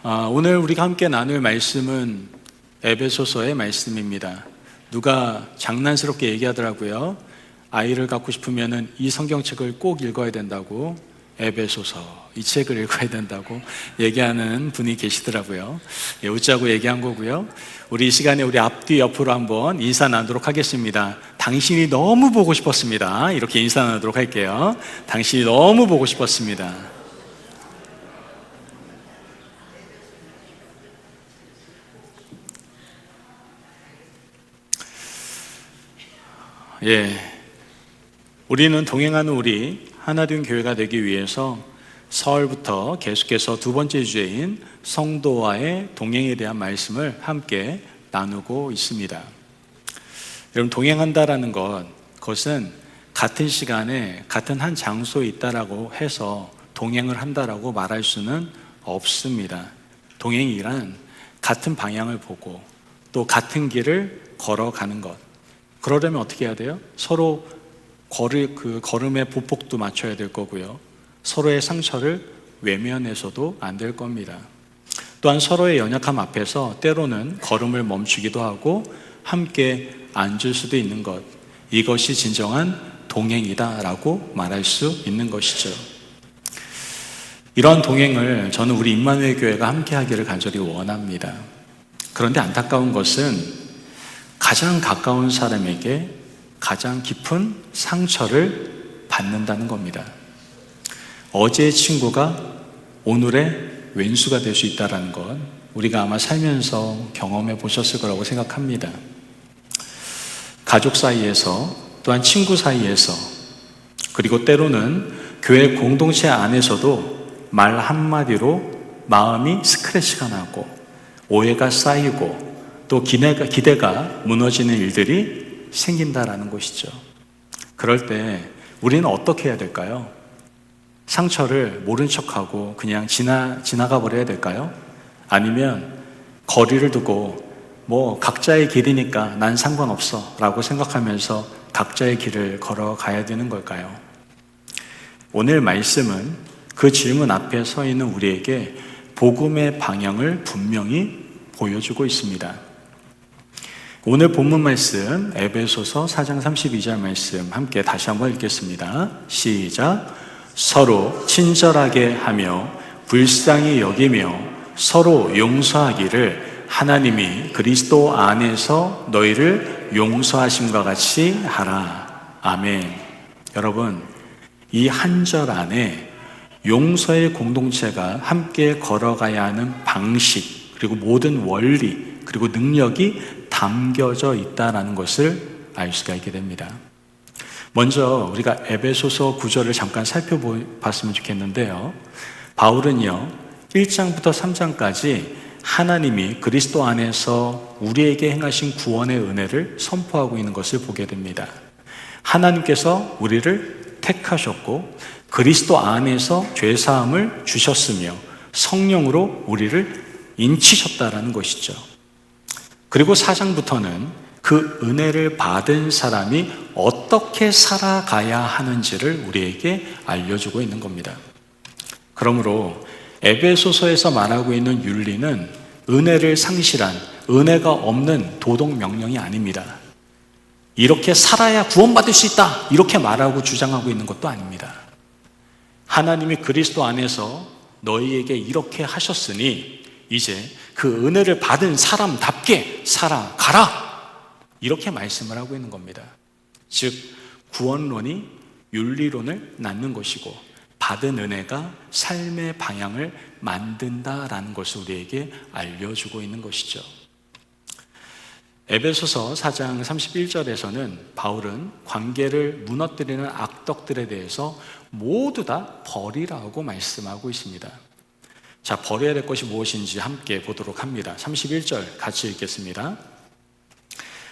오늘 우리가 함께 나눌 말씀은 에베소서의 말씀입니다. 누가 장난스럽게 얘기하더라고요. 아이를 갖고 싶으면 이 성경책을 꼭 읽어야 된다고, 에베소서 이 책을 읽어야 된다고 얘기하는 분이 계시더라고요. 웃자고 얘기한 거고요. 우리 이 시간에 우리 앞뒤 옆으로 한번 인사 나누도록 하겠습니다. 당신이 너무 보고 싶었습니다. 이렇게 인사 나누도록 할게요. 당신이 너무 보고 싶었습니다. 우리는 동행하는 우리 하나된 교회가 되기 위해서 서울부터 계속해서 두 번째 주제인 성도와의 동행에 대한 말씀을 함께 나누고 있습니다. 여러분, 동행한다라는 그것은 같은 시간에 같은 한 장소에 있다라고 해서 동행을 한다라고 말할 수는 없습니다. 동행이란 같은 방향을 보고 또 같은 길을 걸어가는 것. 그러려면 어떻게 해야 돼요? 서로 걸음의 보폭도 맞춰야 될 거고요. 서로의 상처를 외면해서도 안 될 겁니다. 또한 서로의 연약함 앞에서 때로는 걸음을 멈추기도 하고 함께 앉을 수도 있는 것. 이것이 진정한 동행이다라고 말할 수 있는 것이죠. 이런 동행을 저는 우리 임마누엘 교회가 함께 하기를 간절히 원합니다. 그런데 안타까운 것은 가장 가까운 사람에게 가장 깊은 상처를 받는다는 겁니다. 어제의 친구가 오늘의 왼수가 될 수 있다는 것, 우리가 아마 살면서 경험해 보셨을 거라고 생각합니다. 가족 사이에서, 또한 친구 사이에서, 그리고 때로는 교회 공동체 안에서도 말 한마디로 마음이 스크래치가 나고 오해가 쌓이고 또 기대가 무너지는 일들이 생긴다라는 것이죠. 그럴 때 우리는 어떻게 해야 될까요? 상처를 모른 척하고 그냥 지나가 버려야 될까요? 아니면 거리를 두고 각자의 길이니까 난 상관없어 라고 생각하면서 각자의 길을 걸어가야 되는 걸까요? 오늘 말씀은 그 질문 앞에 서 있는 우리에게 복음의 방향을 분명히 보여주고 있습니다. 오늘 본문 말씀 에베소서 4장 32절 말씀 함께 다시 한번 읽겠습니다. 시작. 서로 친절하게 하며 불쌍히 여기며 서로 용서하기를 하나님이 그리스도 안에서 너희를 용서하심과 같이 하라. 아멘. 여러분, 이 한 절 안에 용서의 공동체가 함께 걸어가야 하는 방식, 그리고 모든 원리, 그리고 능력이 담겨져 있다는 것을 알 수가 있게 됩니다. 먼저 우리가 에베소서 9절을 잠깐 살펴봤으면 좋겠는데요. 바울은요, 1장부터 3장까지 하나님이 그리스도 안에서 우리에게 행하신 구원의 은혜를 선포하고 있는 것을 보게 됩니다. 하나님께서 우리를 택하셨고 그리스도 안에서 죄사함을 주셨으며 성령으로 우리를 인치셨다라는 것이죠. 그리고 4장부터는 그 은혜를 받은 사람이 어떻게 살아가야 하는지를 우리에게 알려주고 있는 겁니다. 그러므로 에베소서에서 말하고 있는 윤리는 은혜를 상실한, 은혜가 없는 도덕 명령이 아닙니다. 이렇게 살아야 구원받을 수 있다, 이렇게 말하고 주장하고 있는 것도 아닙니다. 하나님이 그리스도 안에서 너희에게 이렇게 하셨으니 이제 그 은혜를 받은 사람답게 살아가라, 이렇게 말씀을 하고 있는 겁니다. 즉 구원론이 윤리론을 낳는 것이고 받은 은혜가 삶의 방향을 만든다라는 것을 우리에게 알려주고 있는 것이죠. 에베소서 4장 31절에서는 바울은 관계를 무너뜨리는 악덕들에 대해서 모두 다 버리라고 말씀하고 있습니다. 자, 버려야 될 것이 무엇인지 함께 보도록 합니다. 31절 같이 읽겠습니다.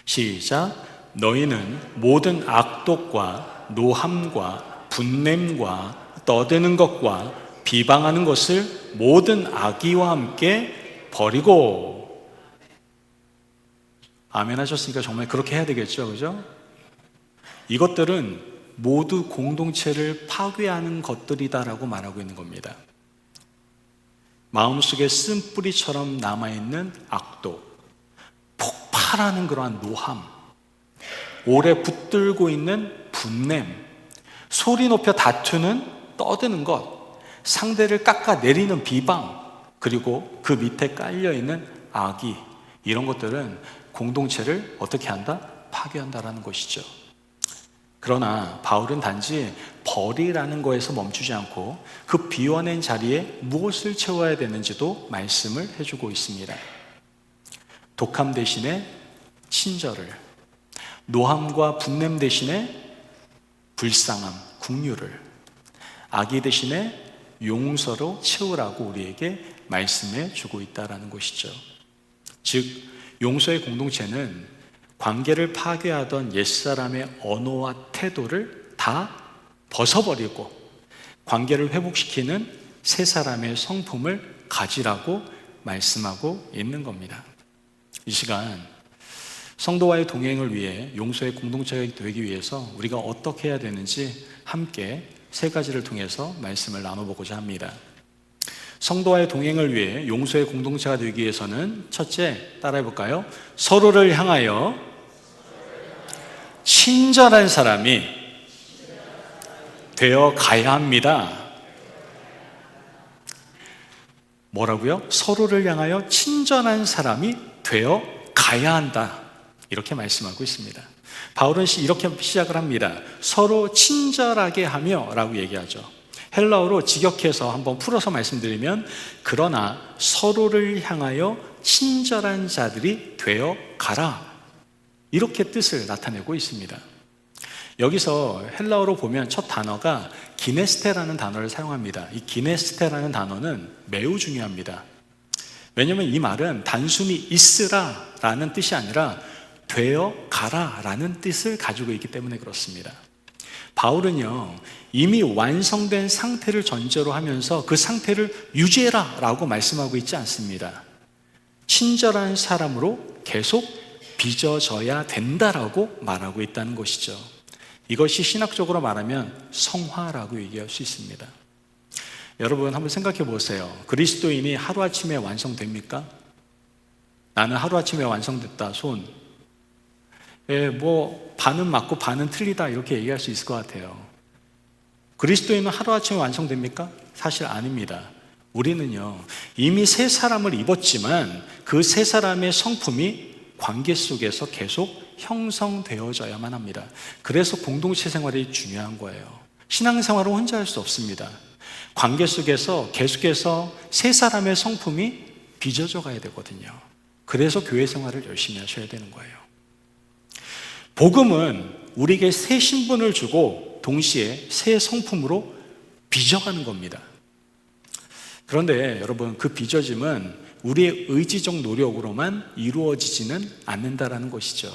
시작. 너희는 모든 악독과 노함과 분냄과 떠드는 것과 비방하는 것을 모든 악의와 함께 버리고. 아멘 하셨으니까 정말 그렇게 해야 되겠죠, 그죠? 이것들은 모두 공동체를 파괴하는 것들이다라고 말하고 있는 겁니다. 마음속에 쓴뿌리처럼 남아있는 악독, 폭발하는 그러한 노함, 오래 붙들고 있는 분냄, 소리 높여 다투는 떠드는 것, 상대를 깎아내리는 비방, 그리고 그 밑에 깔려있는 악의, 이런 것들은 공동체를 어떻게 한다? 파괴한다라는 것이죠. 그러나 바울은 단지 벌이라는 거에서 멈추지 않고 그 비워낸 자리에 무엇을 채워야 되는지도 말씀을 해주고 있습니다. 독함 대신에 친절을, 노함과 분냄 대신에 불쌍함, 긍휼을, 악의 대신에 용서로 채우라고 우리에게 말씀해 주고 있다는 것이죠. 즉, 용서의 공동체는 관계를 파괴하던 옛사람의 언어와 태도를 다 벗어버리고 관계를 회복시키는 새 사람의 성품을 가지라고 말씀하고 있는 겁니다. 이 시간 성도와의 동행을 위해 용서의 공동체가 되기 위해서 우리가 어떻게 해야 되는지 함께 세 가지를 통해서 말씀을 나눠보고자 합니다. 성도와의 동행을 위해 용서의 공동체가 되기 위해서는 첫째, 따라해볼까요? 서로를 향하여 친절한 사람이 되어 가야 합니다. 뭐라고요? 서로를 향하여 친절한 사람이 되어 가야 한다. 이렇게 말씀하고 있습니다. 바울은 이렇게 시작을 합니다. 서로 친절하게 하며 라고 얘기하죠. 헬라어로 직역해서 한번 풀어서 말씀드리면, 그러나 서로를 향하여 친절한 자들이 되어 가라, 이렇게 뜻을 나타내고 있습니다. 여기서 헬라어로 보면 첫 단어가 기네스테라는 단어를 사용합니다. 이 기네스테라는 단어는 매우 중요합니다. 왜냐하면 이 말은 단순히 있으라라는 뜻이 아니라 되어 가라라는 뜻을 가지고 있기 때문에 그렇습니다. 바울은요, 이미 완성된 상태를 전제로 하면서 그 상태를 유지해라라고 말씀하고 있지 않습니다. 친절한 사람으로 계속 빚어져야 된다라고 말하고 있다는 것이죠. 이것이 신학적으로 말하면 성화라고 얘기할 수 있습니다. 여러분 한번 생각해 보세요. 그리스도인이 하루아침에 완성됩니까? 나는 하루아침에 완성됐다, 손. 반은 맞고 반은 틀리다, 이렇게 얘기할 수 있을 것 같아요. 그리스도인은 하루아침에 완성됩니까? 사실 아닙니다. 우리는요, 이미 새 사람을 입었지만 그 새 사람의 성품이 관계 속에서 계속 형성되어져야만 합니다. 그래서 공동체 생활이 중요한 거예요. 신앙생활은 혼자 할 수 없습니다. 관계 속에서 계속해서 새 사람의 성품이 빚어져 가야 되거든요. 그래서 교회 생활을 열심히 하셔야 되는 거예요. 복음은 우리에게 새 신분을 주고 동시에 새 성품으로 빚어가는 겁니다. 그런데 여러분, 그 빚어짐은 우리의 의지적 노력으로만 이루어지지는 않는다라는 것이죠.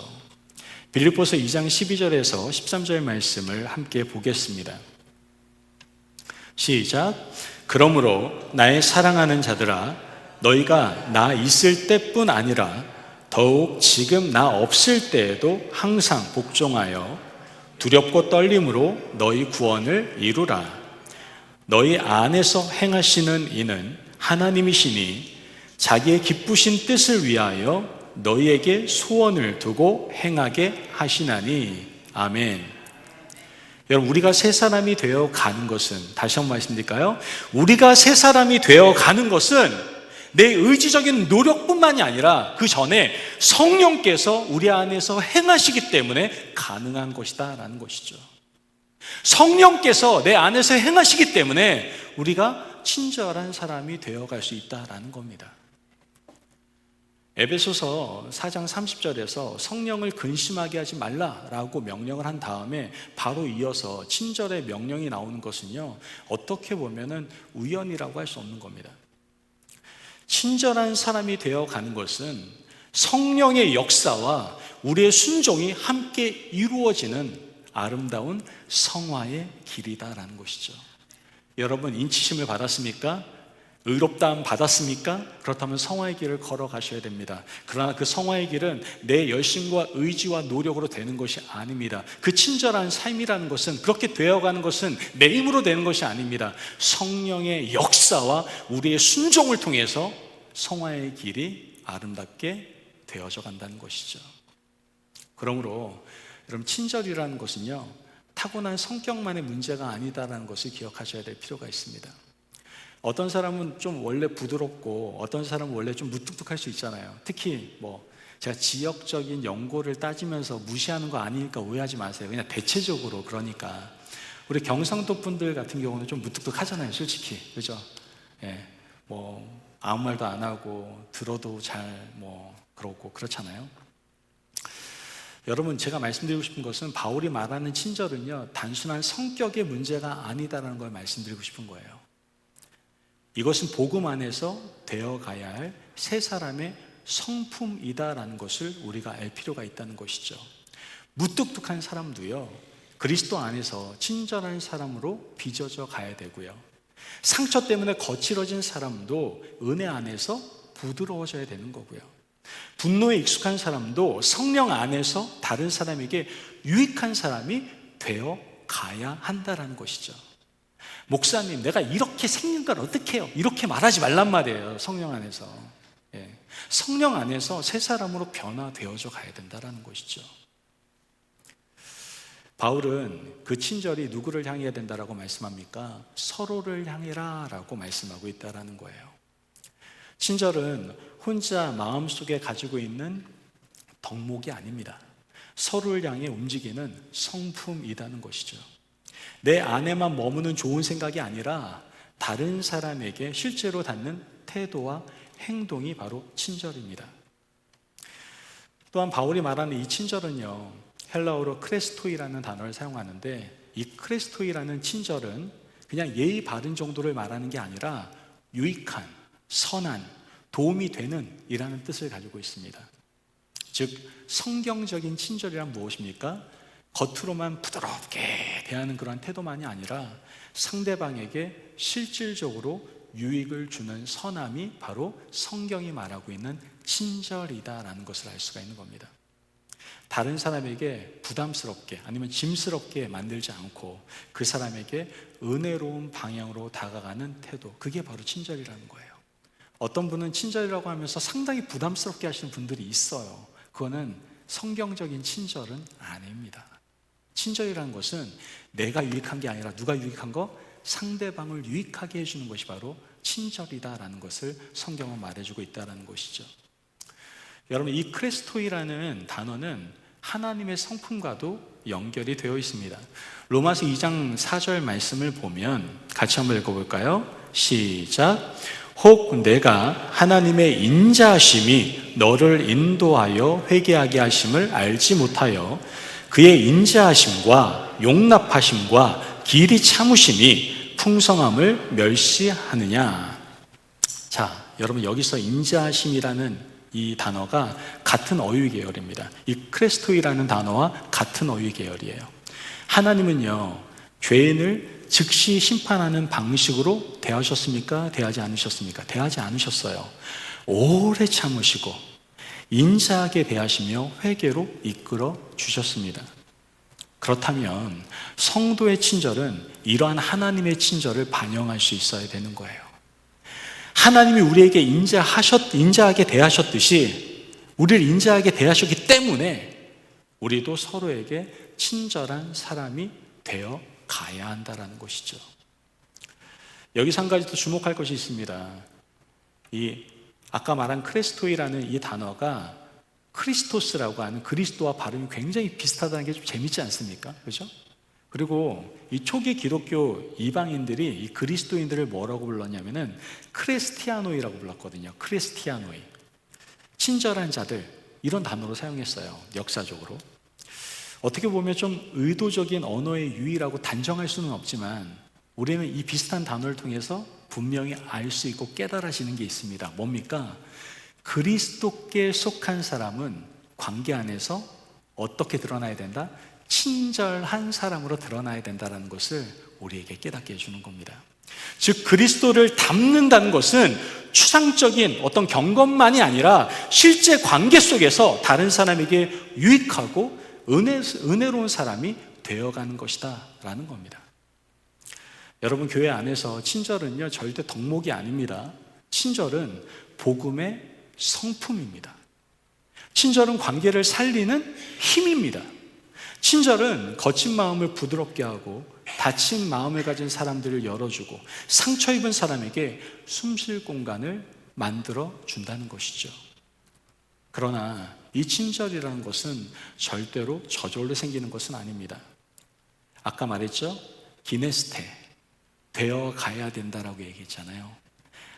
빌립보서 2장 12절에서 13절 말씀을 함께 보겠습니다. 시작. 그러므로 나의 사랑하는 자들아, 너희가 나 있을 때뿐 아니라 더욱 지금 나 없을 때에도 항상 복종하여 두렵고 떨림으로 너희 구원을 이루라. 너희 안에서 행하시는 이는 하나님이시니 자기의 기쁘신 뜻을 위하여 너희에게 소원을 두고 행하게 하시나니. 아멘. 여러분, 우리가 새 사람이 되어 가는 것은, 다시 한번 말씀드릴까요? 우리가 새 사람이 되어 가는 것은 내 의지적인 노력뿐만이 아니라 그 전에 성령께서 우리 안에서 행하시기 때문에 가능한 것이다 라는 것이죠. 성령께서 내 안에서 행하시기 때문에 우리가 친절한 사람이 되어갈 수 있다라는 겁니다. 에베소서 4장 30절에서 성령을 근심하게 하지 말라라고 명령을 한 다음에 바로 이어서 친절의 명령이 나오는 것은요, 어떻게 보면은 우연이라고 할 수 없는 겁니다. 친절한 사람이 되어가는 것은 성령의 역사와 우리의 순종이 함께 이루어지는 아름다운 성화의 길이다라는 것이죠. 여러분, 인치심을 받았습니까? 의롭다함 받았습니까? 그렇다면 성화의 길을 걸어가셔야 됩니다. 그러나 그 성화의 길은 내 열심과 의지와 노력으로 되는 것이 아닙니다. 그 친절한 삶이라는 것은, 그렇게 되어가는 것은 내 힘으로 되는 것이 아닙니다. 성령의 역사와 우리의 순종을 통해서 성화의 길이 아름답게 되어져 간다는 것이죠. 그러므로 여러분, 친절이라는 것은요, 타고난 성격만의 문제가 아니다라는 것을 기억하셔야 될 필요가 있습니다. 어떤 사람은 좀 원래 부드럽고 어떤 사람은 원래 좀 무뚝뚝할 수 있잖아요. 특히 제가 지역적인 연고를 따지면서 무시하는 거 아니니까 오해하지 마세요. 그냥 대체적으로. 그러니까 우리 경상도 분들 같은 경우는 좀 무뚝뚝하잖아요, 솔직히. 그죠? 예, 아무 말도 안 하고 들어도 잘 그러고 그렇잖아요. 여러분, 제가 말씀드리고 싶은 것은 바울이 말하는 친절은요, 단순한 성격의 문제가 아니다라는 걸 말씀드리고 싶은 거예요. 이것은 복음 안에서 되어가야 할 새 사람의 성품이다라는 것을 우리가 알 필요가 있다는 것이죠. 무뚝뚝한 사람도요, 그리스도 안에서 친절한 사람으로 빚어져 가야 되고요, 상처 때문에 거칠어진 사람도 은혜 안에서 부드러워져야 되는 거고요, 분노에 익숙한 사람도 성령 안에서 다른 사람에게 유익한 사람이 되어 가야 한다라는 것이죠. 목사님, 내가 이렇게 생긴 걸 어떻게 해요? 이렇게 말하지 말란 말이에요. 성령 안에서. 성령 안에서 새 사람으로 변화되어져 가야 된다는 것이죠. 바울은 그 친절이 누구를 향해야 된다라고 말씀합니까? 서로를 향해라 라고 말씀하고 있다는 거예요. 친절은 혼자 마음속에 가지고 있는 덕목이 아닙니다. 서로를 향해 움직이는 성품이라는 것이죠. 내 안에만 머무는 좋은 생각이 아니라 다른 사람에게 실제로 닿는 태도와 행동이 바로 친절입니다. 또한 바울이 말하는 이 친절은요, 헬라어로 크레스토이라는 단어를 사용하는데, 이 크레스토이라는 친절은 그냥 예의 바른 정도를 말하는 게 아니라 유익한, 선한, 도움이 되는 이라는 뜻을 가지고 있습니다. 즉, 성경적인 친절이란 무엇입니까? 겉으로만 부드럽게 대하는 그런 태도만이 아니라 상대방에게 실질적으로 유익을 주는 선함이 바로 성경이 말하고 있는 친절이다라는 것을 알 수가 있는 겁니다. 다른 사람에게 부담스럽게 아니면 짐스럽게 만들지 않고 그 사람에게 은혜로운 방향으로 다가가는 태도, 그게 바로 친절이라는 거예요. 어떤 분은 친절이라고 하면서 상당히 부담스럽게 하시는 분들이 있어요. 그거는 성경적인 친절은 아닙니다. 친절이라는 것은 내가 유익한 게 아니라 누가 유익한 거? 상대방을 유익하게 해주는 것이 바로 친절이다라는 것을 성경은 말해주고 있다는 것이죠. 여러분, 이 크레스토이라는 단어는 하나님의 성품과도 연결이 되어 있습니다. 로마서 2장 4절 말씀을 보면 같이 한번 읽어볼까요? 시작. 혹 내가 하나님의 인자하심이 너를 인도하여 회개하게 하심을 알지 못하여 그의 인자하심과 용납하심과 길이 참으심이 풍성함을 멸시하느냐. 자, 여러분, 여기서 인자하심이라는 이 단어가 같은 어휘 계열입니다. 이 크레스토이라는 단어와 같은 어휘 계열이에요. 하나님은요, 죄인을 즉시 심판하는 방식으로 대하셨습니까? 대하지 않으셨습니까? 대하지 않으셨어요. 오래 참으시고 인자하게 대하시며 회개로 이끌어 주셨습니다. 그렇다면 성도의 친절은 이러한 하나님의 친절을 반영할 수 있어야 되는 거예요. 하나님이 우리에게 인자하게 대하셨듯이 우리를 인자하게 대하셨기 때문에 우리도 서로에게 친절한 사람이 되어 가야 한다는 것이죠. 여기서 한 가지 더 주목할 것이 있습니다. 아까 말한 크레스토이라는 이 단어가 크리스토스라고 하는 그리스도와 발음이 굉장히 비슷하다는 게 좀 재밌지 않습니까? 그렇죠? 그리고 이 초기 기독교 이방인들이 이 그리스도인들을 뭐라고 불렀냐면은 크리스티아노이라고 불렀거든요. 크리스티아노이, 친절한 자들, 이런 단어로 사용했어요. 역사적으로. 어떻게 보면 좀 의도적인 언어의 유의라고 단정할 수는 없지만 우리는 이 비슷한 단어를 통해서 분명히 알 수 있고 깨달아지는 게 있습니다. 뭡니까? 그리스도께 속한 사람은 관계 안에서 어떻게 드러나야 된다? 친절한 사람으로 드러나야 된다는 것을 우리에게 깨닫게 해주는 겁니다. 즉 그리스도를 닮는다는 것은 추상적인 어떤 경험만이 아니라 실제 관계 속에서 다른 사람에게 유익하고 은혜로운 사람이 되어가는 것이다 라는 겁니다. 여러분, 교회 안에서 친절은요 절대 덕목이 아닙니다. 친절은 복음의 성품입니다. 친절은 관계를 살리는 힘입니다. 친절은 거친 마음을 부드럽게 하고 다친 마음을 가진 사람들을 열어주고 상처 입은 사람에게 숨쉴 공간을 만들어 준다는 것이죠. 그러나 이 친절이라는 것은 절대로 저절로 생기는 것은 아닙니다. 아까 말했죠? 기네스테, 되어 가야 된다라고 얘기했잖아요.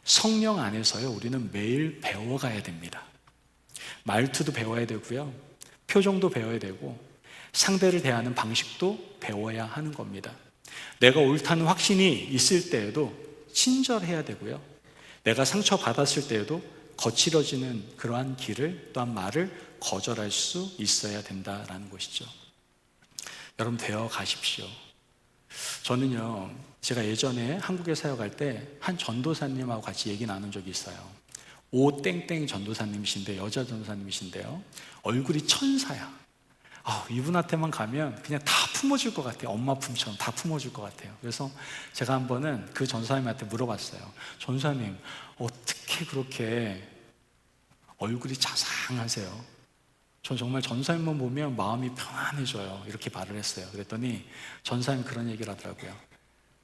성령 안에서요 우리는 매일 배워가야 됩니다. 말투도 배워야 되고요, 표정도 배워야 되고 상대를 대하는 방식도 배워야 하는 겁니다. 내가 옳다는 확신이 있을 때에도 친절해야 되고요, 내가 상처받았을 때에도 거칠어지는 그러한 길을 또한 말을 거절할 수 있어야 된다라는 것이죠. 여러분, 되어 가십시오. 저는요, 제가 예전에 한국에 사역할 때 한 전도사님하고 같이 얘기 나눈 적이 있어요. 오땡땡 전도사님이신데, 여자 전도사님이신데요, 얼굴이 천사야. 이분한테만 가면 그냥 다 품어줄 것 같아요. 엄마 품처럼 다 품어줄 것 같아요. 그래서 제가 한 번은 그 전사님한테 물어봤어요. 전사님, 어떻게 그렇게 얼굴이 자상하세요? 전 정말 전사님만 보면 마음이 편안해져요. 이렇게 말을 했어요. 그랬더니 전사님 그런 얘기를 하더라고요.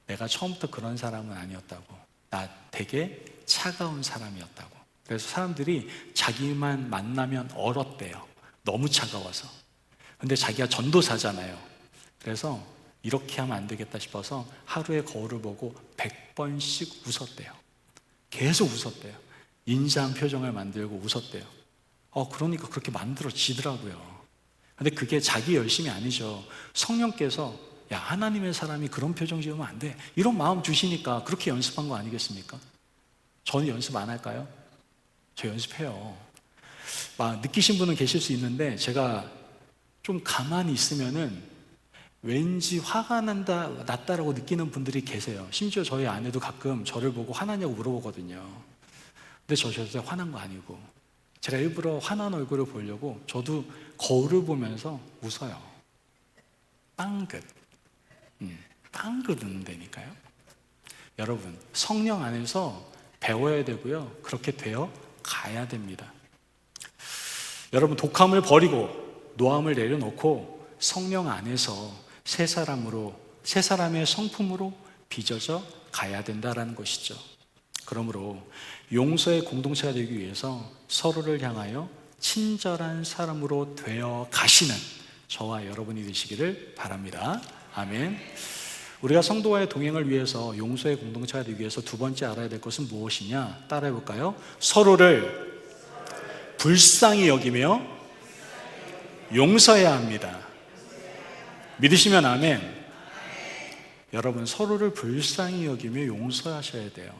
내가 처음부터 그런 사람은 아니었다고. 나 되게 차가운 사람이었다고. 그래서 사람들이 자기만 만나면 얼었대요. 너무 차가워서. 근데 자기가 전도사잖아요. 그래서 이렇게 하면 안 되겠다 싶어서 하루에 거울을 보고 100번씩 웃었대요. 계속 웃었대요. 인자한 표정을 만들고 웃었대요. 그러니까 그렇게 만들어지더라고요. 근데 그게 자기 열심이 아니죠. 성령께서 야, 하나님의 사람이 그런 표정 지으면 안 돼, 이런 마음 주시니까 그렇게 연습한 거 아니겠습니까? 저는 연습 안 할까요? 저 연습해요. 느끼신 분은 계실 수 있는데 제가 좀 가만히 있으면은 왠지 화가 났다라고 느끼는 분들이 계세요. 심지어 저희 아내도 가끔 저를 보고 화나냐고 물어보거든요. 근데 저 절대 화난 거 아니고, 제가 일부러 화난 얼굴을 보려고 저도 거울을 보면서 웃어요. 빵긋. 빵긋 웃는다니까요. 여러분, 성령 안에서 배워야 되고요, 그렇게 되어 가야 됩니다. 여러분, 독함을 버리고 노함을 내려놓고 성령 안에서 새 사람의 성품으로 빚어져 가야 된다라는 것이죠. 그러므로 용서의 공동체가 되기 위해서 서로를 향하여 친절한 사람으로 되어 가시는 저와 여러분이 되시기를 바랍니다. 아멘. 우리가 성도와의 동행을 위해서 용서의 공동체가 되기 위해서 두 번째 알아야 될 것은 무엇이냐? 따라해 볼까요? 서로를 불쌍히 여기며 용서해야 합니다. 믿으시면 아멘. 여러분, 서로를 불쌍히 여기며 용서하셔야 돼요.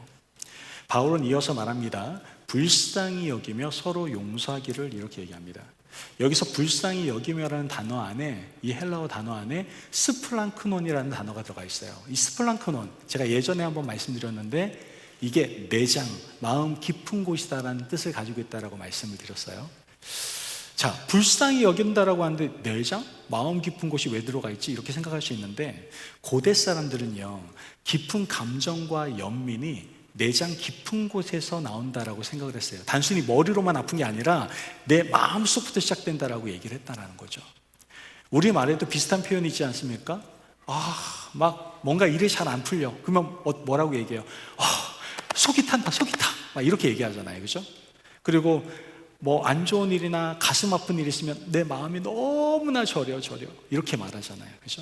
바울은 이어서 말합니다. 불쌍히 여기며 서로 용서하기를 이렇게 얘기합니다. 여기서 불쌍히 여기며라는 단어 안에, 이 헬라어 단어 안에 스플랑크논이라는 단어가 들어가 있어요. 이 스플랑크논, 제가 예전에 한번 말씀드렸는데 이게 내장, 마음 깊은 곳이다라는 뜻을 가지고 있다라고 말씀을 드렸어요. 자, 불쌍히 여긴다라고 하는데 내장? 마음 깊은 곳이 왜 들어가 있지? 이렇게 생각할 수 있는데, 고대 사람들은요, 깊은 감정과 연민이 내장 깊은 곳에서 나온다라고 생각을 했어요. 단순히 머리로만 아픈 게 아니라 내 마음속부터 시작된다라고 얘기를 했다라는 거죠. 우리 말에도 비슷한 표현이 있지 않습니까? 막 뭔가 일이 잘 안 풀려. 그러면 뭐라고 얘기해요? 속이 탄다, 속이 타. 막 이렇게 얘기하잖아요. 그죠? 그리고 뭐 안 좋은 일이나 가슴 아픈 일이 있으면 내 마음이 너무나 저려. 이렇게 말하잖아요. 그죠?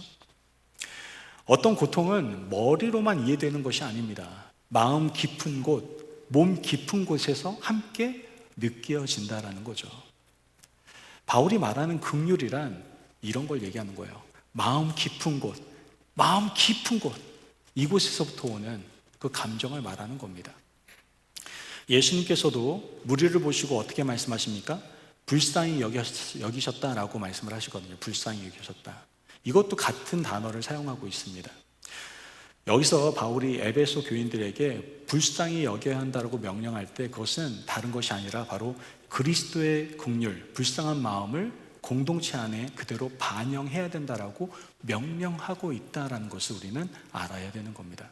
어떤 고통은 머리로만 이해되는 것이 아닙니다. 마음 깊은 곳, 몸 깊은 곳에서 함께 느껴진다라는 거죠. 바울이 말하는 긍휼이란 이런 걸 얘기하는 거예요. 마음 깊은 곳, 이곳에서부터 오는 그 감정을 말하는 겁니다. 예수님께서도 무리를 보시고 어떻게 말씀하십니까? 불쌍히 여기셨다라고 말씀을 하시거든요. 불쌍히 여기셨다. 이것도 같은 단어를 사용하고 있습니다. 여기서 바울이 에베소 교인들에게 불쌍히 여겨야 한다고 명령할 때 그것은 다른 것이 아니라 바로 그리스도의 긍휼, 불쌍한 마음을 공동체 안에 그대로 반영해야 된다라고 명령하고 있다라는 것을 우리는 알아야 되는 겁니다.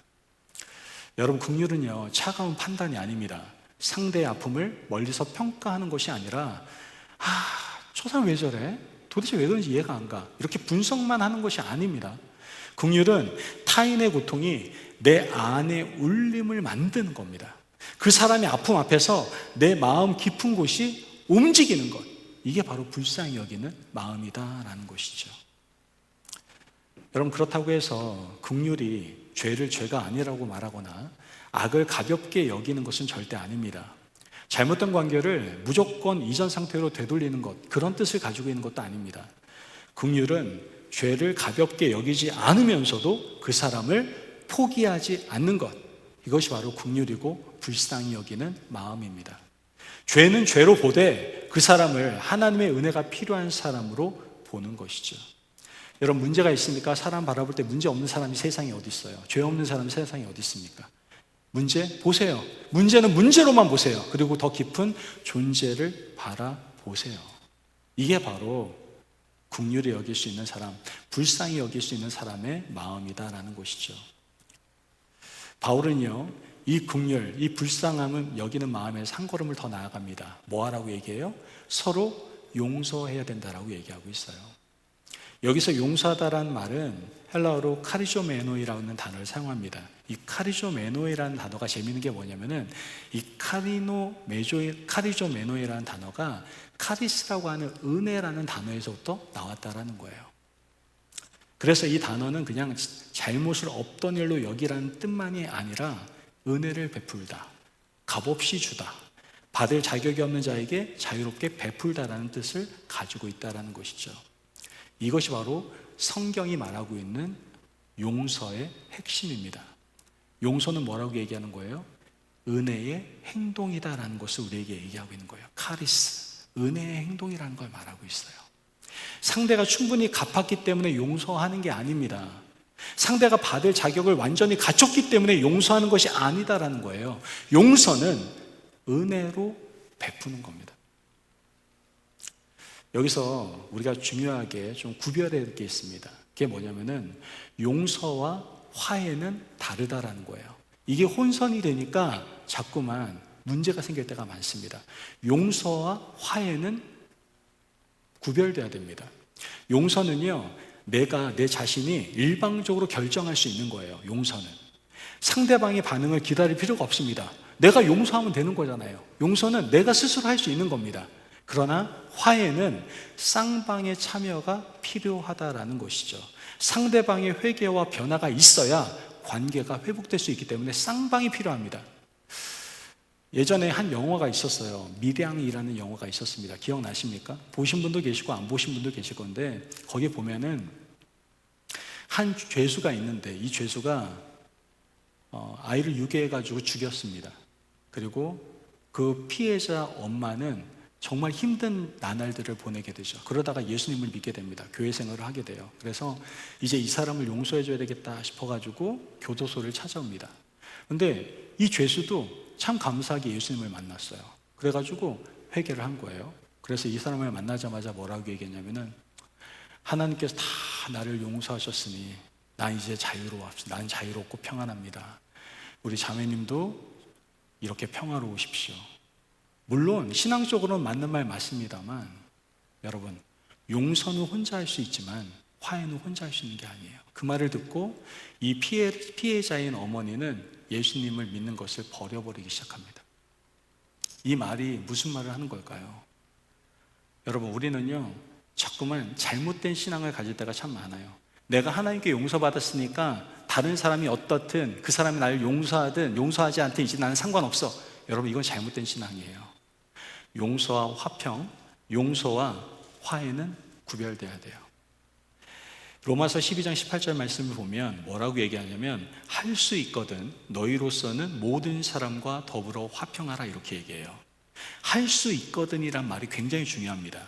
여러분, 긍휼은요, 차가운 판단이 아닙니다. 상대의 아픔을 멀리서 평가하는 것이 아니라 저 사람 왜 저래? 도대체 왜 그런지 이해가 안 가. 이렇게 분석만 하는 것이 아닙니다. 긍휼은 타인의 고통이 내 안에 울림을 만드는 겁니다. 그 사람의 아픔 앞에서 내 마음 깊은 곳이 움직이는 것, 이게 바로 불쌍히 여기는 마음이다라는 것이죠. 여러분, 그렇다고 해서 긍휼이 죄를 죄가 아니라고 말하거나 악을 가볍게 여기는 것은 절대 아닙니다. 잘못된 관계를 무조건 이전 상태로 되돌리는 것, 그런 뜻을 가지고 있는 것도 아닙니다. 긍휼은 죄를 가볍게 여기지 않으면서도 그 사람을 포기하지 않는 것, 이것이 바로 긍휼이고 불쌍히 여기는 마음입니다. 죄는 죄로 보되 그 사람을 하나님의 은혜가 필요한 사람으로 보는 것이죠. 여러분, 문제가 있으니까 사람 바라볼 때 문제 없는 사람이 세상에 어디 있어요? 죄 없는 사람이 세상에 어디 있습니까? 문제 보세요. 문제는 문제로만 보세요. 그리고 더 깊은 존재를 바라보세요. 이게 바로 긍휼히 여길 수 있는 사람, 불쌍히 여길 수 있는 사람의 마음이다라는 것이죠. 바울은요, 이 긍휼, 이 불쌍함은 여기는 마음에서 한 걸음을 더 나아갑니다. 뭐 하라고 얘기해요? 서로 용서해야 된다라고 얘기하고 있어요. 여기서 용서하다라는 말은 헬라어로 카리조메노이라는 단어를 사용합니다. 이 카리조메노이라는 단어가 재미있는 게 뭐냐면은 이 카리조메노이라는 단어가 카리스라고 하는 은혜라는 단어에서부터 나왔다라는 거예요. 그래서 이 단어는 그냥 잘못을 없던 일로 여기라는 뜻만이 아니라 은혜를 베풀다, 값없이 주다, 받을 자격이 없는 자에게 자유롭게 베풀다라는 뜻을 가지고 있다라는 것이죠. 이것이 바로 성경이 말하고 있는 용서의 핵심입니다. 용서는 뭐라고 얘기하는 거예요? 은혜의 행동이다라는 것을 우리에게 얘기하고 있는 거예요. 카리스, 은혜의 행동이라는 걸 말하고 있어요. 상대가 충분히 갚았기 때문에 용서하는 게 아닙니다. 상대가 받을 자격을 완전히 갖췄기 때문에 용서하는 것이 아니다라는 거예요. 용서는 은혜로 베푸는 겁니다. 여기서 우리가 중요하게 좀 구별해야 될 게 있습니다. 그게 뭐냐면은 용서와 화해는 다르다라는 거예요. 이게 혼선이 되니까 자꾸만 문제가 생길 때가 많습니다. 용서와 화해는 구별돼야 됩니다. 용서는요, 내가 내 자신이 일방적으로 결정할 수 있는 거예요. 용서는 상대방의 반응을 기다릴 필요가 없습니다. 내가 용서하면 되는 거잖아요. 용서는 내가 스스로 할 수 있는 겁니다. 그러나 화해는 쌍방의 참여가 필요하다라는 것이죠. 상대방의 회개와 변화가 있어야 관계가 회복될 수 있기 때문에 쌍방이 필요합니다. 예전에 한 영화가 있었어요. 미량이라는 영화가 있었습니다. 기억나십니까? 보신 분도 계시고 안 보신 분도 계실 건데, 거기 보면은 한 죄수가 있는데 이 죄수가 아이를 유괴해가지고 죽였습니다. 그리고 그 피해자 엄마는 정말 힘든 나날들을 보내게 되죠. 그러다가 예수님을 믿게 됩니다. 교회 생활을 하게 돼요. 그래서 이제 이 사람을 용서해줘야 되겠다 싶어가지고 교도소를 찾아옵니다. 근데 이 죄수도 참 감사하게 예수님을 만났어요. 그래가지고 회개를 한 거예요. 그래서 이 사람을 만나자마자 뭐라고 얘기했냐면은, 하나님께서 다 나를 용서하셨으니 난 이제 자유로웠습니다. 난 자유롭고 평안합니다. 우리 자매님도 이렇게 평화로우십시오. 물론 신앙적으로는 맞는 말 맞습니다만, 여러분, 용서는 혼자 할 수 있지만 화해는 혼자 할 수 있는 게 아니에요. 그 말을 듣고 이 피해자인 어머니는 예수님을 믿는 것을 버려버리기 시작합니다. 이 말이 무슨 말을 하는 걸까요? 여러분, 우리는요, 자꾸만 잘못된 신앙을 가질 때가 참 많아요. 내가 하나님께 용서받았으니까 다른 사람이 어떻든, 그 사람이 나를 용서하든 용서하지 않든 이제 나는 상관없어. 여러분, 이건 잘못된 신앙이에요. 용서와 화평, 용서와 화해는 구별돼야 돼요. 로마서 12장 18절 말씀을 보면 뭐라고 얘기하냐면, 할 수 있거든 너희로서는 모든 사람과 더불어 화평하라, 이렇게 얘기해요. 할 수 있거든이란 말이 굉장히 중요합니다.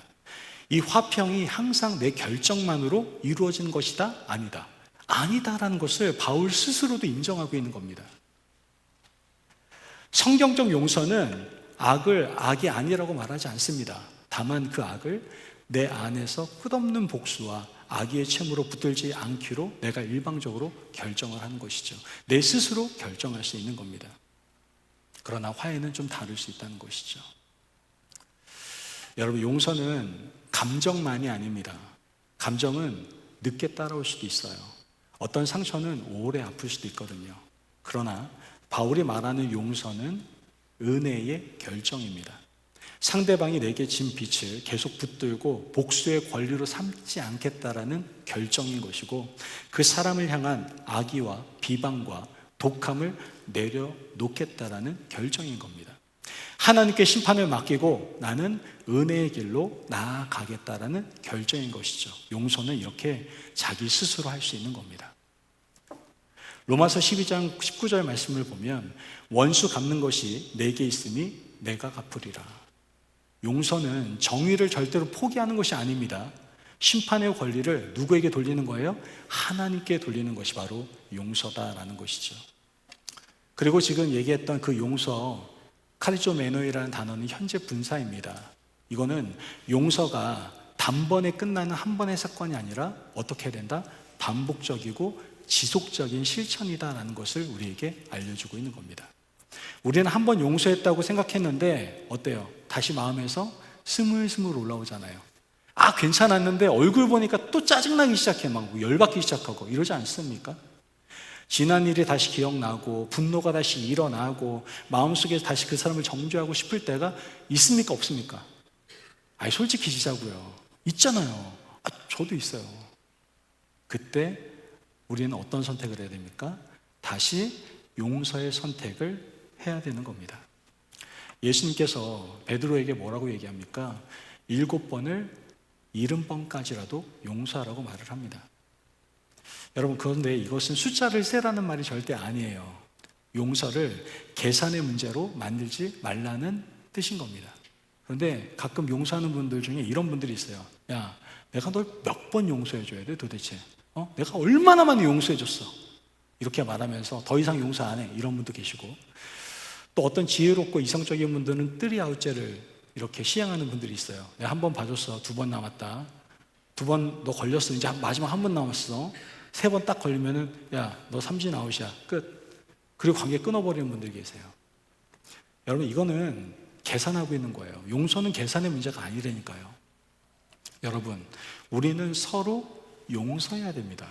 이 화평이 항상 내 결정만으로 이루어진 것이다? 아니다. 아니다라는 것을 바울 스스로도 인정하고 있는 겁니다. 성경적 용서는 악을 악이 아니라고 말하지 않습니다. 다만 그 악을 내 안에서 끝없는 복수와 악의 채무로 붙들지 않기로 내가 일방적으로 결정을 하는 것이죠. 내 스스로 결정할 수 있는 겁니다. 그러나 화해는 좀 다를 수 있다는 것이죠. 여러분, 용서는 감정만이 아닙니다. 감정은 늦게 따라올 수도 있어요. 어떤 상처는 오래 아플 수도 있거든요. 그러나 바울이 말하는 용서는 은혜의 결정입니다. 상대방이 내게 진 빚을 계속 붙들고 복수의 권리로 삼지 않겠다라는 결정인 것이고, 그 사람을 향한 악의와 비방과 독함을 내려놓겠다라는 결정인 겁니다. 하나님께 심판을 맡기고 나는 은혜의 길로 나아가겠다라는 결정인 것이죠. 용서는 이렇게 자기 스스로 할 수 있는 겁니다. 로마서 12장 19절 말씀을 보면 원수 갚는 것이 내게 있으니 내가 갚으리라. 용서는 정의를 절대로 포기하는 것이 아닙니다. 심판의 권리를 누구에게 돌리는 거예요? 하나님께 돌리는 것이 바로 용서다라는 것이죠. 그리고 지금 얘기했던 그 용서, 카리조메노이라는 단어는 현재 분사입니다. 이거는 용서가 단번에 끝나는 한 번의 사건이 아니라 어떻게 해야 된다? 반복적이고 지속적인 실천이다라는 것을 우리에게 알려주고 있는 겁니다. 우리는 한 번 용서했다고 생각했는데 어때요? 다시 마음에서 스물스물 올라오잖아요. 아, 괜찮았는데 얼굴 보니까 또 짜증나기 시작해, 막 열받기 시작하고 이러지 않습니까? 지난 일이 다시 기억나고 분노가 다시 일어나고 마음속에 다시 그 사람을 정죄하고 싶을 때가 있습니까? 없습니까? 아니, 솔직해지자고요. 있잖아요. 저도 있어요. 그때 우리는 어떤 선택을 해야 됩니까? 다시 용서의 선택을 해야 되는 겁니다. 예수님께서 베드로에게 뭐라고 얘기합니까? 7번을 70번까지라도 용서하라고 말을 합니다. 여러분, 그런데 이것은 숫자를 세라는 말이 절대 아니에요. 용서를 계산의 문제로 만들지 말라는 뜻인 겁니다. 그런데 가끔 용서하는 분들 중에 이런 분들이 있어요. 야, 내가 널 몇 번 용서해줘야 돼 도대체? 내가 얼마나 많이 용서해줬어? 이렇게 말하면서 더 이상 용서 안 해, 이런 분도 계시고, 또 어떤 지혜롭고 이성적인 분들은 3아웃제를 이렇게 시행하는 분들이 있어요. 내가 한 번 봐줬어, 2번 남았다. 2번 너 걸렸어, 이제 마지막 한 번 남았어. 3번 딱 걸리면은 야, 너 삼진 아웃이야, 끝. 그리고 관계 끊어버리는 분들이 계세요. 여러분, 이거는 계산하고 있는 거예요. 용서는 계산의 문제가 아니라니까요. 여러분, 우리는 서로 용서해야 됩니다.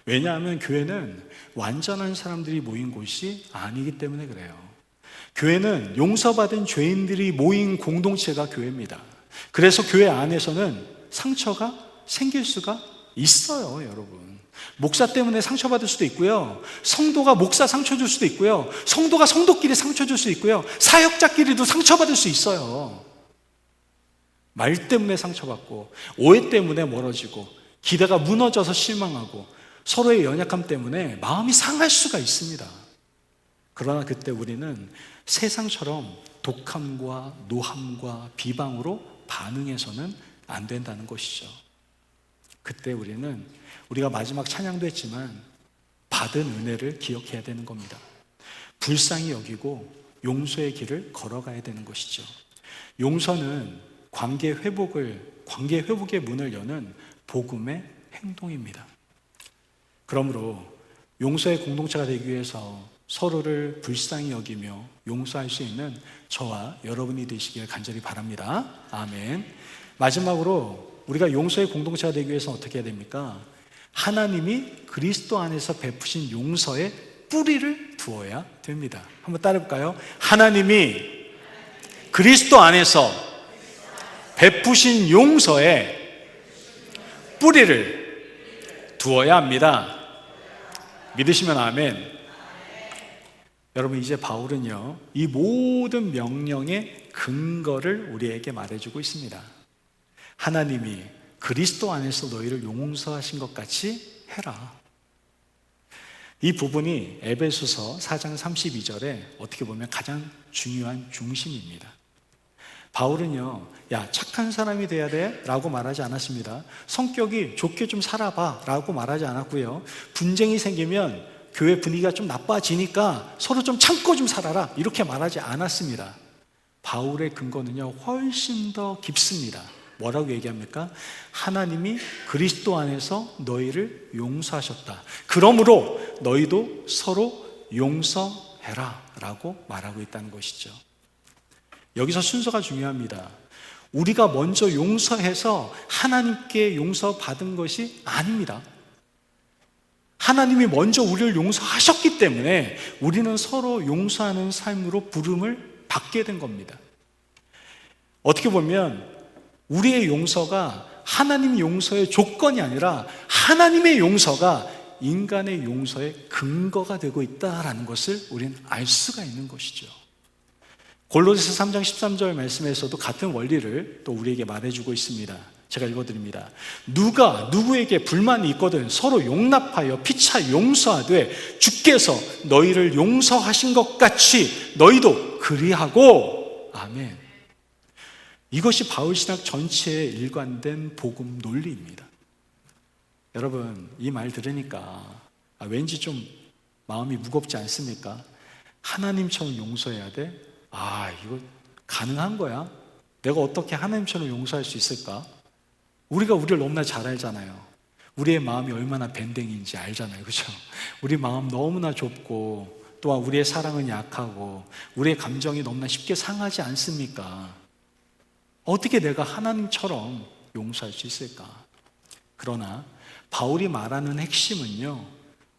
왜냐하면 교회는 완전한 사람들이 모인 곳이 아니기 때문에 그래요. 교회는 용서받은 죄인들이 모인 공동체가 교회입니다. 그래서 교회 안에서는 상처가 생길 수가 있어요, 여러분. 목사 때문에 상처받을 수도 있고요, 성도가 목사 상처 줄 수도 있고요, 성도가 성도끼리 상처 줄 수 있고요, 사역자끼리도 상처받을 수 있어요. 말 때문에 상처받고, 오해 때문에 멀어지고, 기대가 무너져서 실망하고, 서로의 연약함 때문에 마음이 상할 수가 있습니다. 그러나 그때 우리는 세상처럼 독함과 노함과 비방으로 반응해서는 안 된다는 것이죠. 그때 우리가 마지막 찬양도 했지만 받은 은혜를 기억해야 되는 겁니다. 불쌍히 여기고 용서의 길을 걸어가야 되는 것이죠. 용서는 관계 회복의 문을 여는 복음의 행동입니다. 그러므로 용서의 공동체가 되기 위해서 서로를 불쌍히 여기며 용서할 수 있는 저와 여러분이 되시길 간절히 바랍니다. 아멘. 마지막으로 우리가 용서의 공동체가 되기 위해서 어떻게 해야 됩니까? 하나님이 그리스도 안에서 베푸신 용서에 뿌리를 두어야 됩니다. 한번 따라해볼까요? 하나님이 그리스도 안에서 베푸신 용서에 뿌리를 두어야 합니다. 믿으시면 아멘. 여러분, 이제 바울은요, 이 모든 명령의 근거를 우리에게 말해주고 있습니다. 하나님이 그리스도 안에서 너희를 용서하신 것 같이 해라. 이 부분이 에베소서 4장 32절에 어떻게 보면 가장 중요한 중심입니다. 바울은요, 야, 착한 사람이 돼야 돼 라고 말하지 않았습니다. 성격이 좋게 좀 살아봐 라고 말하지 않았고요. 분쟁이 생기면 교회 분위기가 좀 나빠지니까 서로 좀 참고 좀 살아라 이렇게 말하지 않았습니다. 바울의 근거는요, 훨씬 더 깊습니다. 뭐라고 얘기합니까? 하나님이 그리스도 안에서 너희를 용서하셨다. 그러므로 너희도 서로 용서해라 라고 말하고 있다는 것이죠. 여기서 순서가 중요합니다. 우리가 먼저 용서해서 하나님께 용서받은 것이 아닙니다. 하나님이 먼저 우리를 용서하셨기 때문에 우리는 서로 용서하는 삶으로 부름을 받게 된 겁니다. 어떻게 보면 우리의 용서가 하나님 용서의 조건이 아니라 하나님의 용서가 인간의 용서의 근거가 되고 있다는 것을 우리는 알 수가 있는 것이죠. 골로새서 3장 13절 말씀에서도 같은 원리를 또 우리에게 말해주고 있습니다. 제가 읽어드립니다. 누가 누구에게 불만이 있거든 서로 용납하여 피차 용서하되 주께서 너희를 용서하신 것 같이 너희도 그리하고. 아멘. 이것이 바울신학 전체에 일관된 복음 논리입니다. 여러분, 이 말 들으니까 왠지 좀 마음이 무겁지 않습니까? 하나님처럼 용서해야 돼? 이거 가능한 거야? 내가 어떻게 하나님처럼 용서할 수 있을까? 우리가 우리를 너무나 잘 알잖아요. 우리의 마음이 얼마나 밴댕인지 알잖아요. 그렇죠? 우리 마음 너무나 좁고 또한 우리의 사랑은 약하고 우리의 감정이 너무나 쉽게 상하지 않습니까? 어떻게 내가 하나님처럼 용서할 수 있을까? 그러나 바울이 말하는 핵심은요,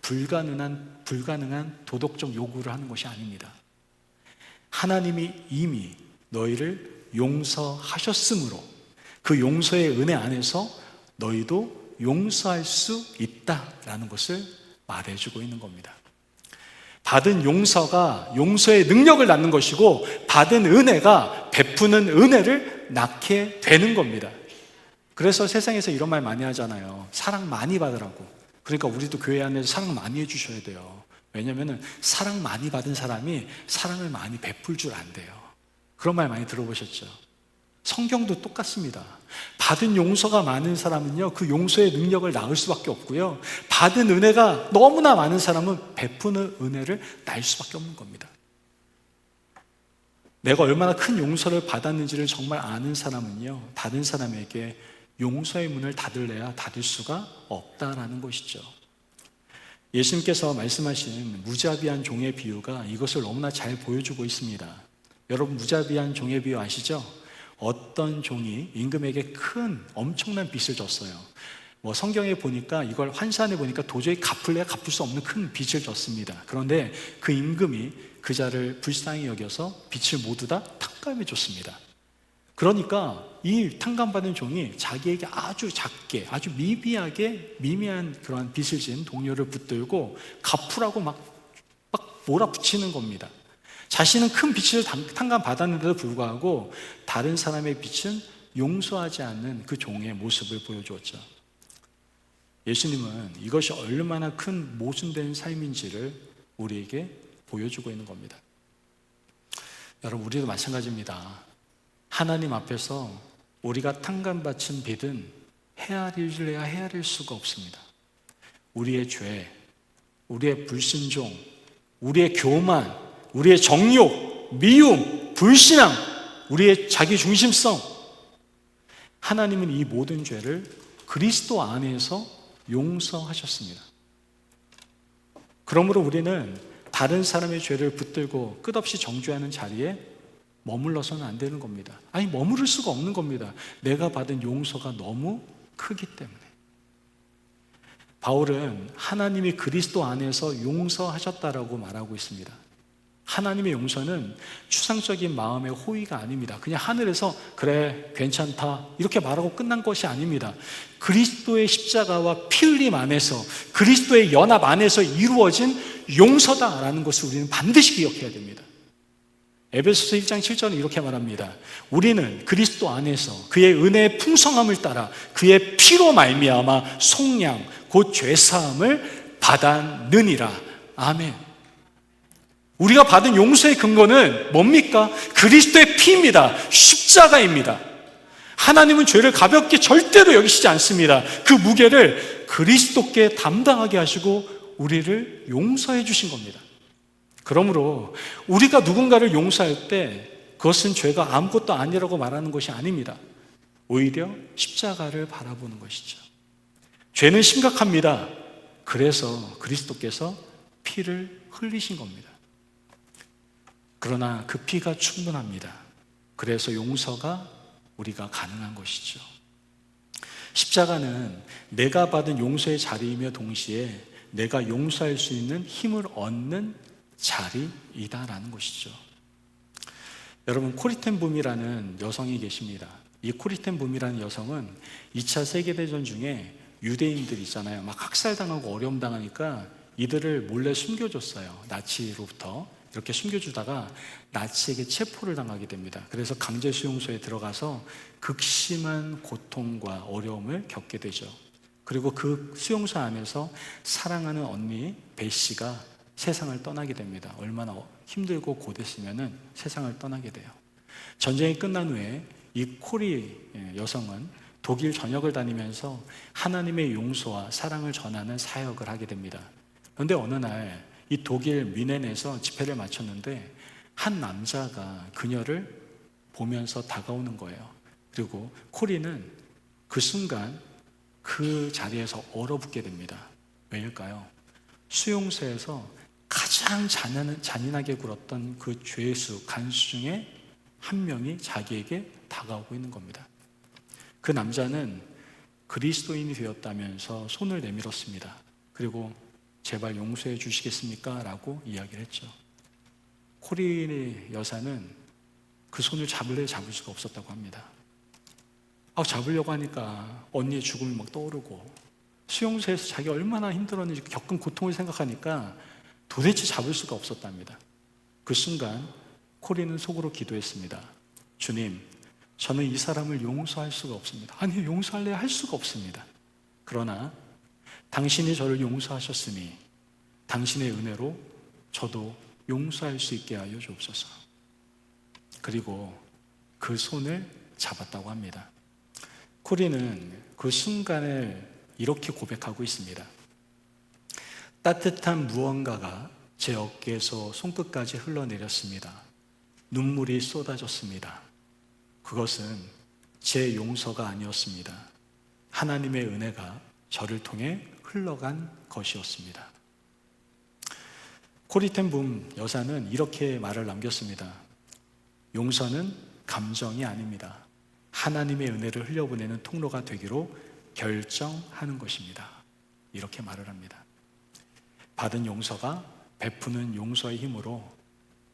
불가능한 도덕적 요구를 하는 것이 아닙니다. 하나님이 이미 너희를 용서하셨으므로 그 용서의 은혜 안에서 너희도 용서할 수 있다라는 것을 말해주고 있는 겁니다. 받은 용서가 용서의 능력을 낳는 것이고 받은 은혜가 베푸는 은혜를 낳게 되는 겁니다. 그래서 세상에서 이런 말 많이 하잖아요. 사랑 많이 받으라고. 그러니까 우리도 교회 안에서 사랑 많이 해주셔야 돼요. 왜냐하면 사랑 많이 받은 사람이 사랑을 많이 베풀 줄 안대요. 그런 말 많이 들어보셨죠? 성경도 똑같습니다. 받은 용서가 많은 사람은요, 그 용서의 능력을 낳을 수밖에 없고요, 받은 은혜가 너무나 많은 사람은 베푸는 은혜를 낳을 수밖에 없는 겁니다. 내가 얼마나 큰 용서를 받았는지를 정말 아는 사람은요, 다른 사람에게 용서의 문을 닫을래야 닫을 수가 없다라는 것이죠. 예수님께서 말씀하신 무자비한 종의 비유가 이것을 너무나 잘 보여주고 있습니다. 여러분, 무자비한 종의 비유 아시죠? 어떤 종이 임금에게 큰 엄청난 빚을 졌어요. 성경에 보니까 이걸 환산해 보니까 도저히 갚을 수 없는 큰 빚을 졌습니다. 그런데 그 임금이 그 자를 불쌍히 여겨서 빚을 모두 다 탕감해 줬습니다. 그러니까 이 탕감받은 종이 자기에게 아주 작게, 아주 미미한 그러한 빚을 진 동료를 붙들고 갚으라고 막 몰아붙이는 겁니다. 자신은 큰 빚을 탕감받았는데도 불구하고 다른 사람의 빚은 용서하지 않는 그 종의 모습을 보여주었죠. 예수님은 이것이 얼마나 큰 모순된 삶인지를 우리에게 보여주고 있는 겁니다. 여러분, 우리도 마찬가지입니다. 하나님 앞에서 우리가 탕감받은 빚은 헤아릴래야 헤아릴 수가 없습니다. 우리의 죄, 우리의 불순종, 우리의 교만, 우리의 정욕, 미움, 불신앙, 우리의 자기중심성, 하나님은 이 모든 죄를 그리스도 안에서 용서하셨습니다. 그러므로 우리는 다른 사람의 죄를 붙들고 끝없이 정죄하는 자리에 머물러서는 안 되는 겁니다. 머무를 수가 없는 겁니다. 내가 받은 용서가 너무 크기 때문에. 바울은 하나님이 그리스도 안에서 용서하셨다라고 말하고 있습니다. 하나님의 용서는 추상적인 마음의 호의가 아닙니다. 그냥 하늘에서 그래 괜찮다 이렇게 말하고 끝난 것이 아닙니다. 그리스도의 십자가와 피 흘림 안에서, 그리스도의 연합 안에서 이루어진 용서다라는 것을 우리는 반드시 기억해야 됩니다. 에베소서 1장 7절은 이렇게 말합니다. 우리는 그리스도 안에서 그의 은혜의 풍성함을 따라 그의 피로 말미암아 속량 곧 죄사함을 받았느니라. 아멘. 우리가 받은 용서의 근거는 뭡니까? 그리스도의 피입니다. 십자가입니다. 하나님은 죄를 가볍게 절대로 여기시지 않습니다. 그 무게를 그리스도께 담당하게 하시고 우리를 용서해 주신 겁니다. 그러므로 우리가 누군가를 용서할 때 그것은 죄가 아무것도 아니라고 말하는 것이 아닙니다. 오히려 십자가를 바라보는 것이죠. 죄는 심각합니다. 그래서 그리스도께서 피를 흘리신 겁니다. 그러나 그 피가 충분합니다. 그래서 용서가 우리가 가능한 것이죠. 십자가는 내가 받은 용서의 자리이며 동시에 내가 용서할 수 있는 힘을 얻는 자리이다라는 것이죠. 여러분, 코리 텐 붐이라는 여성이 계십니다. 이 코리 텐 붐이라는 여성은 2차 세계대전 중에 유대인들 있잖아요. 막 학살당하고 어려움 당하니까 이들을 몰래 숨겨줬어요. 나치로부터 이렇게 숨겨주다가 나치에게 체포를 당하게 됩니다. 그래서 강제 수용소에 들어가서 극심한 고통과 어려움을 겪게 되죠. 그리고 그 수용소 안에서 사랑하는 언니 배 씨가 세상을 떠나게 됩니다. 얼마나 힘들고 고됐으면 세상을 떠나게 돼요. 전쟁이 끝난 후에 이 코리 여성은 독일 전역을 다니면서 하나님의 용서와 사랑을 전하는 사역을 하게 됩니다. 그런데 어느 날 이 독일 뮌헨에서 집회를 마쳤는데 한 남자가 그녀를 보면서 다가오는 거예요. 그리고 코리는 그 순간 그 자리에서 얼어붙게 됩니다. 왜일까요? 수용소에서 가장 잔인하게 굴었던 그 죄수, 간수 중에 한 명이 자기에게 다가오고 있는 겁니다. 그 남자는 그리스도인이 되었다면서 손을 내밀었습니다. 그리고 제발 용서해 주시겠습니까? 라고 이야기를 했죠. 코리 여사는 그 손을 잡을 수가 없었다고 합니다. 잡으려고 하니까 언니의 죽음이 막 떠오르고 수용소에서 자기가 얼마나 힘들었는지 겪은 고통을 생각하니까 도대체 잡을 수가 없었답니다. 그 순간 코리는 속으로 기도했습니다. 주님, 저는 이 사람을 용서할 수가 없습니다. 아니, 용서할래 할 수가 없습니다. 그러나 당신이 저를 용서하셨으니 당신의 은혜로 저도 용서할 수 있게 하여 주옵소서. 그리고 그 손을 잡았다고 합니다. 코리는 그 순간을 이렇게 고백하고 있습니다. 따뜻한 무언가가 제 어깨에서 손끝까지 흘러내렸습니다. 눈물이 쏟아졌습니다. 그것은 제 용서가 아니었습니다. 하나님의 은혜가 저를 통해 흘러간 것이었습니다. 코리 텐 붐 여사는 이렇게 말을 남겼습니다. 용서는 감정이 아닙니다. 하나님의 은혜를 흘려보내는 통로가 되기로 결정하는 것입니다. 이렇게 말을 합니다. 받은 용서가 베푸는 용서의 힘으로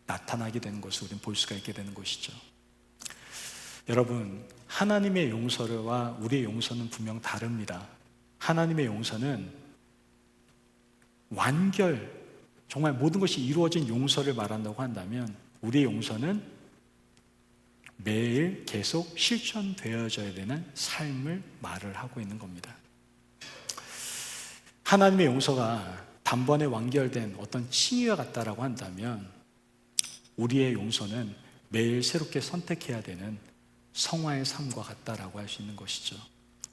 나타나게 되는 것을 우리는 볼 수가 있게 되는 것이죠. 여러분, 하나님의 용서와 우리의 용서는 분명 다릅니다. 하나님의 용서는 완결, 정말 모든 것이 이루어진 용서를 말한다고 한다면 우리의 용서는 매일 계속 실천되어져야 되는 삶을 말을 하고 있는 겁니다. 하나님의 용서가 단번에 완결된 어떤 칭의와 같다라고 한다면 우리의 용서는 매일 새롭게 선택해야 되는 성화의 삶과 같다라고 할 수 있는 것이죠.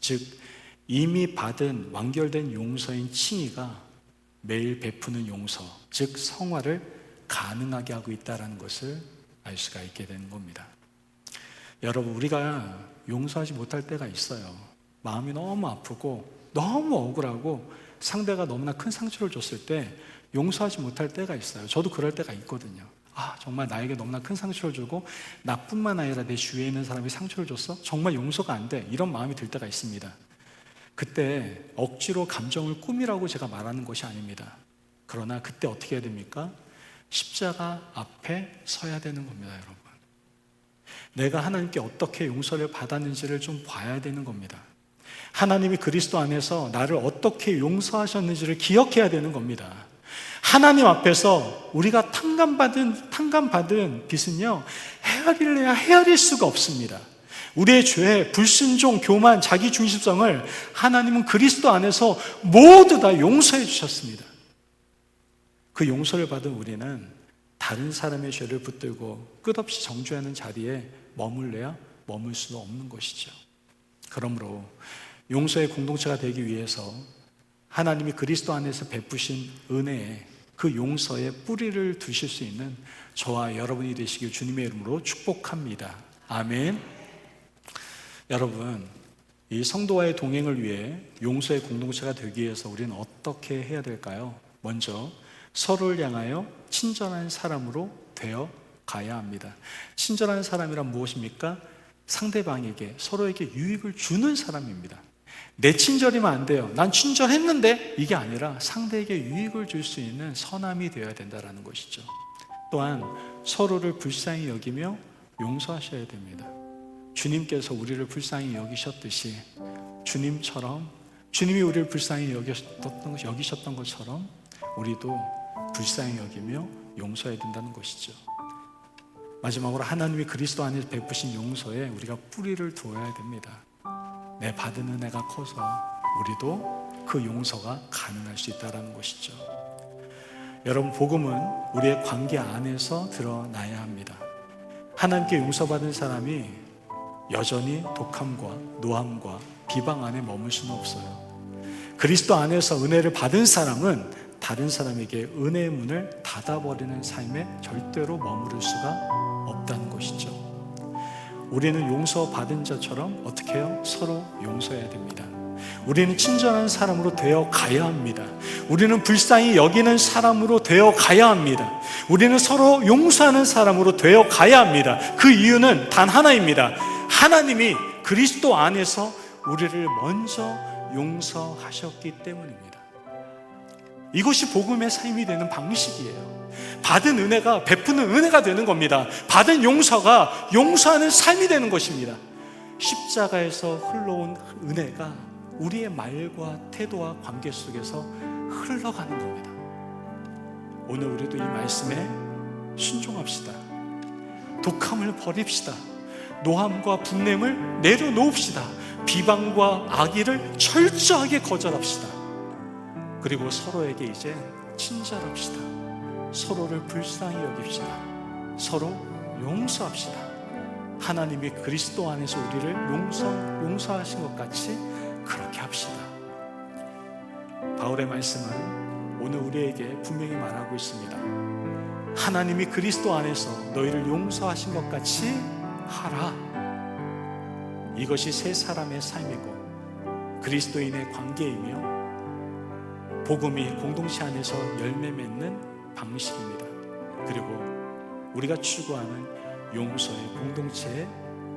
즉 이미 받은 완결된 용서인 칭의가 매일 베푸는 용서, 즉 성화를 가능하게 하고 있다는 것을 알 수가 있게 되는 겁니다. 여러분, 우리가 용서하지 못할 때가 있어요. 마음이 너무 아프고 너무 억울하고 상대가 너무나 큰 상처를 줬을 때 용서하지 못할 때가 있어요. 저도 그럴 때가 있거든요. 정말 나에게 너무나 큰 상처를 주고 나뿐만 아니라 내 주위에 있는 사람이 상처를 줬어? 정말 용서가 안 돼. 이런 마음이 들 때가 있습니다. 그때 억지로 감정을 꾸미라고 제가 말하는 것이 아닙니다. 그러나 그때 어떻게 해야 됩니까? 십자가 앞에 서야 되는 겁니다, 여러분. 내가 하나님께 어떻게 용서를 받았는지를 좀 봐야 되는 겁니다. 하나님이 그리스도 안에서 나를 어떻게 용서하셨는지를 기억해야 되는 겁니다. 하나님 앞에서 우리가 탕감받은 빚은요, 헤아릴래야 헤아릴 수가 없습니다. 우리의 죄, 불순종, 교만, 자기중심성을 하나님은 그리스도 안에서 모두 다 용서해 주셨습니다. 그 용서를 받은 우리는 다른 사람의 죄를 붙들고 끝없이 정죄하는 자리에 머물러야 머물 수는 없는 것이죠. 그러므로 용서의 공동체가 되기 위해서 하나님이 그리스도 안에서 베푸신 은혜에 그 용서에 뿌리를 두실 수 있는 저와 여러분이 되시길 주님의 이름으로 축복합니다. 아멘. 여러분, 이 성도와의 동행을 위해 용서의 공동체가 되기 위해서 우리는 어떻게 해야 될까요? 먼저 서로를 향하여 친절한 사람으로 되어 가야 합니다. 친절한 사람이란 무엇입니까? 상대방에게, 서로에게 유익을 주는 사람입니다. 내 친절이면 안 돼요. 난 친절했는데, 이게 아니라 상대에게 유익을 줄 수 있는 선함이 되어야 된다는 것이죠. 또한 서로를 불쌍히 여기며 용서하셔야 됩니다. 주님께서 우리를 불쌍히 여기셨듯이 주님이 우리를 불쌍히 여기셨던 것처럼 우리도 불쌍히 여기며 용서해야 된다는 것이죠. 마지막으로 하나님이 그리스도 안에서 베푸신 용서에 우리가 뿌리를 두어야 됩니다. 내 받은 은혜가 커서 우리도 그 용서가 가능할 수 있다는 것이죠. 여러분, 복음은 우리의 관계 안에서 드러나야 합니다. 하나님께 용서받은 사람이 여전히 독함과 노함과 비방 안에 머물 수는 없어요. 그리스도 안에서 은혜를 받은 사람은 다른 사람에게 은혜의 문을 닫아버리는 삶에 절대로 머무를 수가 없다는 것이죠. 우리는 용서받은 자처럼 어떻게 해요? 서로 용서해야 됩니다. 우리는 친절한 사람으로 되어 가야 합니다. 우리는 불쌍히 여기는 사람으로 되어 가야 합니다. 우리는 서로 용서하는 사람으로 되어 가야 합니다. 그 이유는 단 하나입니다. 하나님이 그리스도 안에서 우리를 먼저 용서하셨기 때문입니다. 이것이 복음의 삶이 되는 방식이에요. 받은 은혜가 베푸는 은혜가 되는 겁니다. 받은 용서가 용서하는 삶이 되는 것입니다. 십자가에서 흘러온 은혜가 우리의 말과 태도와 관계 속에서 흘러가는 겁니다. 오늘 우리도 이 말씀에 순종합시다. 독함을 버립시다. 노함과 분냄을 내려놓읍시다. 비방과 악의를 철저하게 거절합시다. 그리고 서로에게 이제 친절합시다. 서로를 불쌍히 여깁시다. 서로 용서합시다. 하나님이 그리스도 안에서 우리를 용서하신 것 같이 그렇게 합시다. 바울의 말씀은 오늘 우리에게 분명히 말하고 있습니다. 하나님이 그리스도 안에서 너희를 용서하신 것 같이 하라. 이것이 새 사람의 삶이고 그리스도인의 관계이며 복음이 공동체 안에서 열매 맺는 방식입니다. 그리고 우리가 추구하는 용서의 공동체의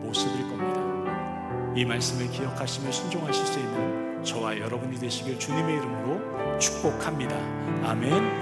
모습일 겁니다. 이 말씀을 기억하시며 순종하실 수 있는 저와 여러분이 되시길 주님의 이름으로 축복합니다. 아멘.